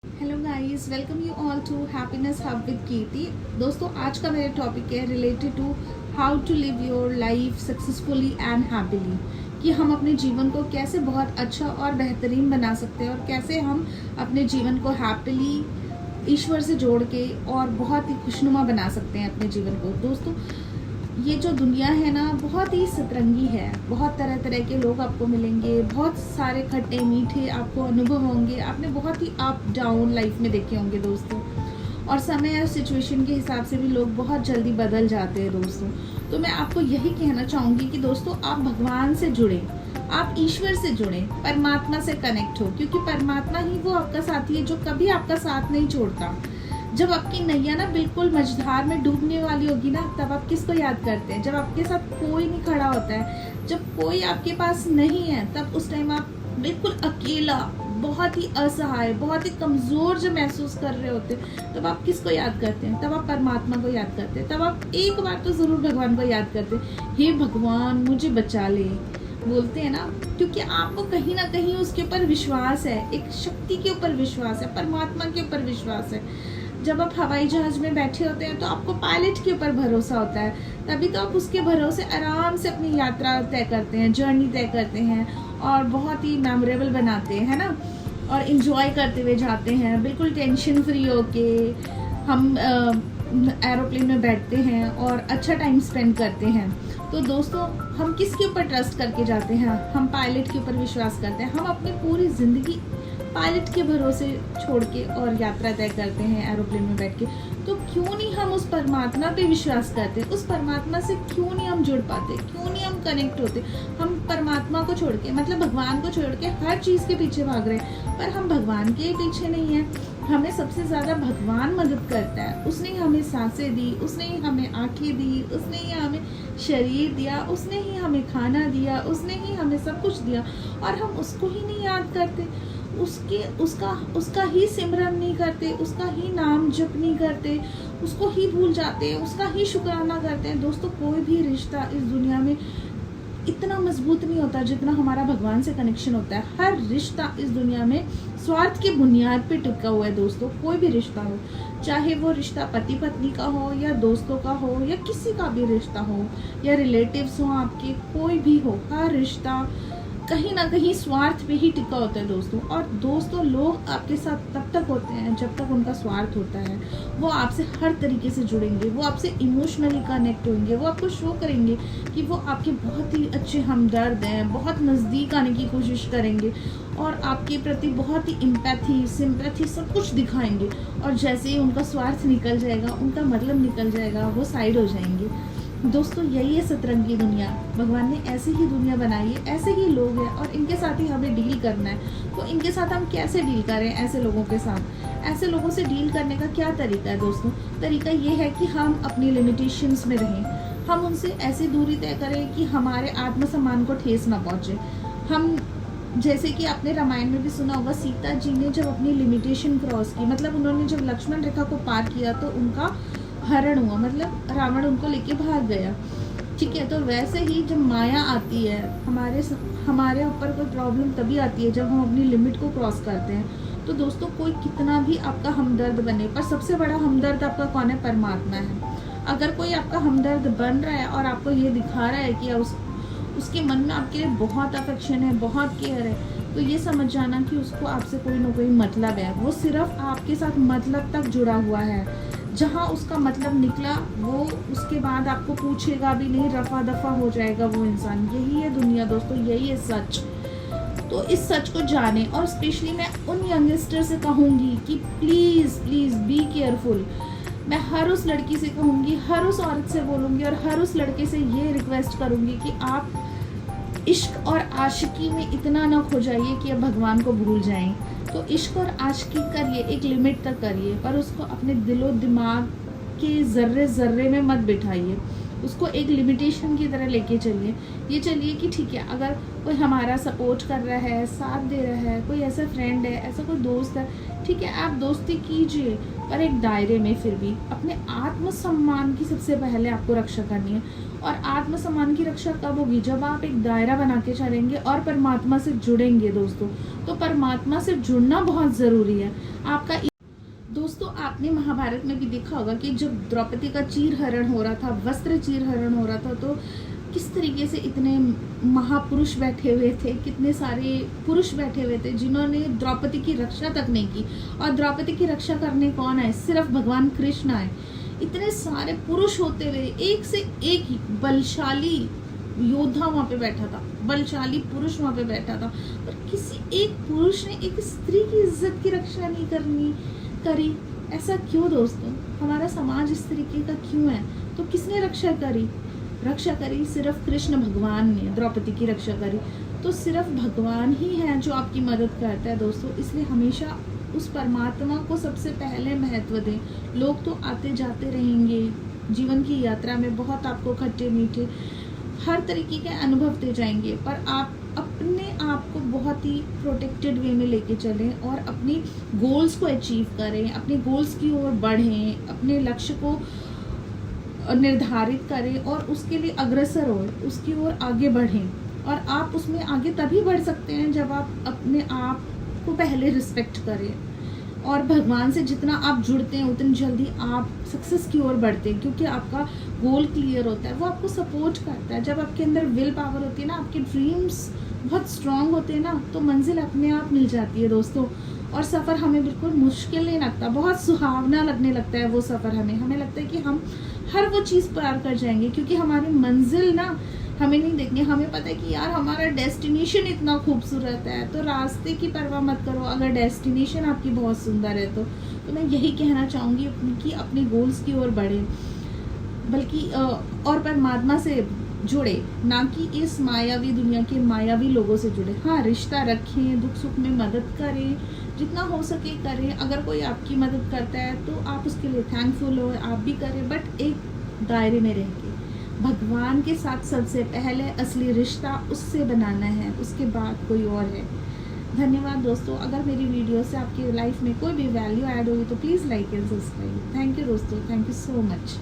Hello guys, welcome you all to happiness hub with Kirti. दोस्तों, आज का मेरा टॉपिक है related to how to live your life successfully and happily, कि हम अपने जीवन को कैसे बहुत अच्छा और बेहतरीन बना सकते हैं और कैसे हम अपने जीवन को हैप्पीली ईश्वर से जोड़ के और बहुत ही खुशनुमा बना सकते हैं अपने जीवन को। दोस्तों, ये जो दुनिया है ना, बहुत ही सतरंगी है। बहुत तरह तरह के लोग आपको मिलेंगे, बहुत सारे खट्टे मीठे आपको अनुभव होंगे। आपने बहुत ही अप डाउन लाइफ में देखे होंगे दोस्तों, और समय और सिचुएशन के हिसाब से भी लोग बहुत जल्दी बदल जाते हैं दोस्तों। तो मैं आपको यही कहना चाहूँगी कि दोस्तों, आप भगवान से जुड़ें, आप ईश्वर से जुड़ें, परमात्मा से कनेक्ट हो, क्योंकि परमात्मा ही वो आपका साथी है जो कभी आपका साथ नहीं छोड़ता। जब आपकी नैया ना बिल्कुल मझधार में डूबने वाली होगी ना, तब आप किसको याद करते हैं? जब आपके साथ कोई नहीं खड़ा होता है, जब कोई आपके पास नहीं है, तब उस टाइम आप बिल्कुल अकेला, बहुत ही असहाय, बहुत ही कमजोर जब महसूस कर रहे होते हैं, तब आप किसको याद करते हैं? तब आप परमात्मा को याद करते हैं। तब आप एक बार तो जरूर भगवान को याद करते हैं, हे भगवान मुझे बचा ले, बोलते हैं ना, क्योंकि आपको कहीं ना कहीं उसके ऊपर विश्वास है, एक शक्ति के ऊपर विश्वास है, परमात्मा के ऊपर विश्वास है। जब आप हवाई जहाज में बैठे होते हैं तो आपको पायलट के ऊपर भरोसा होता है, तभी तो आप उसके भरोसे आराम से अपनी यात्रा तय करते हैं, जर्नी तय करते हैं और बहुत ही मेमोरेबल बनाते हैं, है ना, और इन्जॉय करते हुए जाते हैं, बिल्कुल टेंशन फ्री होके हम एरोप्लेन में बैठते हैं और अच्छा टाइम स्पेंड करते हैं। तो दोस्तों, हम किसके ऊपर ट्रस्ट करके जाते हैं? हम पायलट के ऊपर विश्वास करते हैं। हम अपनी पूरी जिंदगी पायलट के भरोसे छोड़ के और यात्रा तय करते हैं एरोप्लेन में बैठ के। तो क्यों नहीं हम उस परमात्मा पे विश्वास करते? उस परमात्मा से क्यों नहीं हम जुड़ पाते? क्यों नहीं हम कनेक्ट होते? हम परमात्मा को छोड़ के, मतलब भगवान को छोड़ के हर चीज़ के पीछे भाग रहे हैं, पर हम भगवान के पीछे नहीं है। हमें सबसे ज़्यादा भगवान मदद करता है। उसने ही हमें सांसें दी, उसने ही हमें आँखें दी, उसने ही हमें शरीर दिया, उसने ही हमें खाना दिया, उसने ही हमें सब कुछ दिया, और हम उसको ही नहीं याद करते, उसका ही सिमरन नहीं करते, उसका ही नाम जप नहीं करते, उसको ही भूल जाते हैं, उसका ही शुक्राना करते हैं। दोस्तों, कोई भी रिश्ता इस दुनिया में इतना मजबूत नहीं होता जितना हमारा भगवान से कनेक्शन होता है। हर रिश्ता इस दुनिया में स्वार्थ की बुनियाद पे टिका हुआ है दोस्तों। कोई भी रिश्ता हो, चाहे वो रिश्ता पति पत्नी का हो या दोस्तों का हो या किसी का भी रिश्ता हो या रिलेटिव्स हो आपके, कोई भी हो, हर रिश्ता कहीं ना कहीं स्वार्थ पे ही टिका होता है दोस्तों। और दोस्तों, लोग आपके साथ तब तक होते हैं जब तक उनका स्वार्थ होता है। वो आपसे हर तरीके से जुड़ेंगे, वो आपसे इमोशनली कनेक्ट होंगे, वो आपको शो करेंगे कि वो आपके बहुत ही अच्छे हमदर्द हैं, बहुत नज़दीक आने की कोशिश करेंगे और आपके प्रति बहुत ही एम्पैथी, सिंपैथी सब कुछ दिखाएंगे। और जैसे ही उनका स्वार्थ निकल जाएगा, उनका मतलब निकल जाएगा, वो साइड हो जाएंगे। दोस्तों, यही है सतरंगी दुनिया। भगवान ने ऐसे ही दुनिया बनाई है, ऐसे ही लोग हैं और इनके साथ ही हमें डील करना है। तो इनके साथ हम कैसे डील करें? ऐसे लोगों के साथ, ऐसे लोगों से डील करने का क्या तरीका है दोस्तों? तरीका ये है कि हम अपनी लिमिटेशंस में रहें। हम उनसे ऐसी दूरी तय करें कि हमारे आत्मसम्मान को ठेस ना पहुँचे। हम, जैसे कि आपने रामायण में भी सुना होगा, सीता जी ने जब अपनी लिमिटेशन क्रॉस की, मतलब उन्होंने जब लक्ष्मण रेखा को पार किया तो उनका हरण हुआ, मतलब रावण उनको लेके भाग गया। ठीक है, तो वैसे ही जब माया आती है हमारे ऊपर, कोई प्रॉब्लम तभी आती है जब हम अपनी लिमिट को क्रॉस करते हैं। तो दोस्तों, कोई कितना भी आपका हमदर्द बने, पर सबसे बड़ा हमदर्द आपका कौन है? परमात्मा है। अगर कोई आपका हमदर्द बन रहा है और आपको ये दिखा रहा है कि उसके मन में आपके लिए बहुत अफेक्शन है, बहुत केयर है, तो ये समझ जाना कि उसको आपसे कोई ना कोई मतलब है। वो सिर्फ आपके साथ मतलब तक जुड़ा हुआ है। जहाँ उसका मतलब निकला, वो उसके बाद आपको पूछेगा भी नहीं, रफा दफा हो जाएगा वो इंसान। यही है दुनिया दोस्तों, यही है सच। तो इस सच को जाने, और स्पेशली मैं उन यंगस्टर से कहूँगी कि प्लीज़ प्लीज़ बी केयरफुल। मैं हर उस लड़की से कहूँगी, हर उस औरत से बोलूँगी और हर उस लड़के से ये रिक्वेस्ट करूँगी कि आप इश्क और आशिकी में इतना ना खो जाइए कि अब भगवान को भूल जाएं। तो इश्क और आशिकी करिए, एक लिमिट तक करिए, पर उसको अपने दिलो दिमाग के ज़र्रे ज़र्रे में मत बिठाइए। उसको एक लिमिटेशन की तरह लेके चलिए। ये चलिए कि ठीक है, अगर कोई हमारा सपोर्ट कर रहा है, साथ दे रहा है, कोई ऐसा फ्रेंड है, ऐसा कोई दोस्त है, ठीक है आप दोस्ती कीजिए, पर एक दायरे में। फिर भी अपने आत्मसम्मान की सबसे पहले आपको रक्षा करनी है। और आत्मसम्मान की रक्षा कब होगी? जब आप एक दायरा बना के चलेंगे और परमात्मा से जुड़ेंगे दोस्तों। तो परमात्मा से जुड़ना बहुत ज़रूरी है। आपका दोस्तों, आपने महाभारत में भी देखा होगा कि जब द्रौपदी का चीरहरण हो रहा था, वस्त्र चीरहरण हो रहा था, तो किस तरीके से इतने महापुरुष बैठे हुए थे, कितने सारे पुरुष बैठे हुए थे जिन्होंने द्रौपदी की रक्षा तक नहीं की। और द्रौपदी की रक्षा करने कौन आए? सिर्फ भगवान कृष्ण आए। इतने सारे पुरुष होते हुए एक से एक बलशाली योद्धा वहां पे बैठा था, बलशाली पुरुष वहां पे बैठा था, पर किसी एक पुरुष ने एक स्त्री की इज्जत की रक्षा नहीं करी। ऐसा क्यों दोस्तों? हमारा समाज इस तरीके का क्यों है? तो किसने रक्षा करी? सिर्फ कृष्ण भगवान ने द्रौपदी की रक्षा करी। तो सिर्फ भगवान ही है जो आपकी मदद करता है दोस्तों। इसलिए हमेशा उस परमात्मा को सबसे पहले महत्व दें। लोग तो आते जाते रहेंगे जीवन की यात्रा में, बहुत आपको खट्टे मीठे हर तरीके के अनुभव दे जाएंगे, पर आप अपने आप को बहुत ही प्रोटेक्टेड वे में लेके चलें और अपनी गोल्स को अचीव करें, अपने गोल्स की ओर बढ़ें, अपने लक्ष्य को निर्धारित करें और उसके लिए अग्रसर हो, उसकी ओर आगे बढ़ें। और आप उसमें आगे तभी बढ़ सकते हैं जब आप अपने आप को पहले रिस्पेक्ट करें। और भगवान से जितना आप जुड़ते हैं उतनी जल्दी आप सक्सेस की ओर बढ़ते हैं, क्योंकि आपका गोल क्लियर होता है, वो आपको सपोर्ट करता है। जब आपके अंदर विल पावर होती है ना, आपके ड्रीम्स बहुत स्ट्रांग होते हैं ना, तो मंजिल अपने आप मिल जाती है दोस्तों। और सफ़र हमें बिल्कुल मुश्किल नहीं लगता, बहुत सुहावना लगने लगता है वो सफ़र। हमें लगता है कि हम हर वो चीज़ पार कर जाएंगे, क्योंकि हमारी मंजिल ना हमें नहीं देखनी। हमें पता है कि यार हमारा डेस्टिनेशन इतना खूबसूरत है, तो रास्ते की परवाह मत करो अगर डेस्टिनेशन आपकी बहुत सुंदर है तो मैं यही कहना चाहूँगी कि अपने गोल्स की ओर बढ़े, बल्कि और परमात्मा से जुड़े, ना कि इस मायावी दुनिया के मायावी लोगों से जुड़े। हाँ, रिश्ता रखें, दुख सुख में मदद करें, जितना हो सके करें। अगर कोई आपकी मदद करता है तो आप उसके लिए थैंकफुल हो, आप भी करें, बट एक दायरे में रह के। भगवान के साथ सबसे पहले असली रिश्ता उससे बनाना है, उसके बाद कोई और है। धन्यवाद दोस्तों। अगर मेरी वीडियो से आपकी लाइफ में कोई भी वैल्यू ऐड हुई तो please like and subscribe. Thank you दोस्तों, थैंक यू सो मच।